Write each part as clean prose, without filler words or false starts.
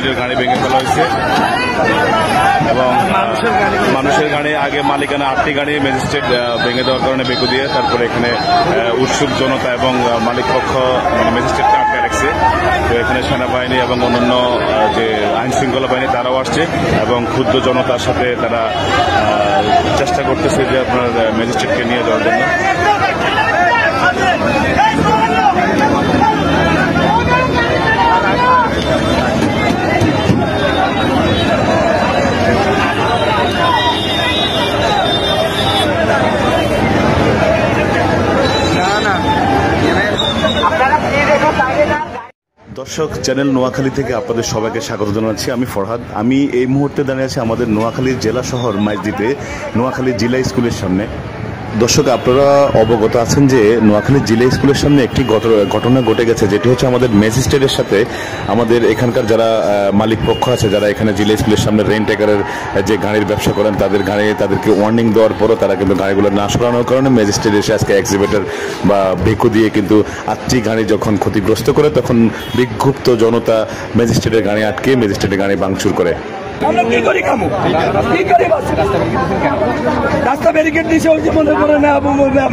ম্যাজিস্ট্রেটের গাড়ি ভেঙে ফেলা হয়েছে এবং মানুষের গাড়ি আগে মালিকানা 8টি গাড়ি ম্যাজিস্ট্রেট ভেঙে দেওয়ার কারণে বেকু দিয়ে তারপরে এখানে উৎসুক জনতা এবং মালিক পক্ষ মানে ম্যাজিস্ট্রেটকে আটকে রাখছে। তো এখানে সেনাবাহিনী এবং অন্যান্য যে আইন শৃঙ্খলা বাহিনী তারাও আসছে এবং ক্ষুদ্র জনতার সাথে তারা চেষ্টা করতেছে যে আপনার ম্যাজিস্ট্রেটকে নিয়ে যাওয়ার জন্য। দর্শক, চ্যানেল নোয়াখালী থেকে আপনাদের সবাইকে স্বাগত জানাচ্ছি। আমি ফরহাদ। আমি এই মুহূর্তে দাঁড়িয়ে আছি আমাদের নোয়াখালীর জেলা শহর মাইজদিতে, নোয়াখালী জিলা স্কুলের সামনে। দর্শক, আপনারা অবগত আছেন যে নোয়াখালী জিলা স্কুলের সামনে একটি ঘটনা ঘটে গেছে, যেটি হচ্ছে আমাদের ম্যাজিস্ট্রেটের সাথে আমাদের এখানকার যারা মালিক পক্ষ আছে, যারা এখানে জিলা স্কুলের সামনে রেন্ট টেকারের যে গাড়ির ব্যবসা করেন, তাদেরকে ওয়ার্নিং দেওয়ার পরও তারা কিন্তু গাড়িগুলো না সরানোর কারণে ম্যাজিস্ট্রেট এসে আজকে এক্সিবিটর বা বেকু দিয়ে কিন্তু 8টি গাড়ি যখন ক্ষতিগ্রস্ত করে, তখন বিক্ষুব্ধ জনতা ম্যাজিস্ট্রেটের গাড়ি আটকে ম্যাজিস্ট্রেটের গাড়ি ভাঙচুর করে। আমরা কি করি কামু কি করি রাস্তা ব্যারিকেড দিছে, ওই যে মনে করে না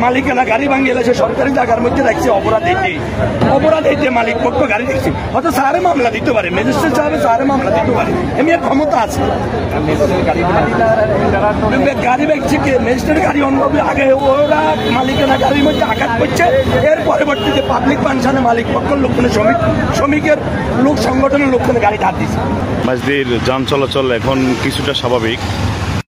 মালিকানা গাড়ি ভাঙিয়ে এসে সরকারি জায়গার মধ্যে রাখছে। অপরাধ এইটি মালিক পক্ষ গাড়ি দেখছি, হয়তো সারে মামলা দিতে পারে, ম্যাজিস্ট্রেট সাহেব সারে মামলা দিতে পারে, এমনি ক্ষমতা আছে। গাড়ি দেখছে কে ম্যাজিস্ট্রেট গাড়ি অন্যভাবে আগে ওরা মালিকানা গাড়ির মধ্যে আঘাত করছে, এর পরবর্তীতে পাবলিক ফাংশনে মালিক পক্ষের লোকজনে শ্রমিকের লোক সংগঠনের লোকজনে গাড়ি ধার দিচ্ছে। মাঝদির যান চলাচল এখন কিছুটা স্বাভাবিক।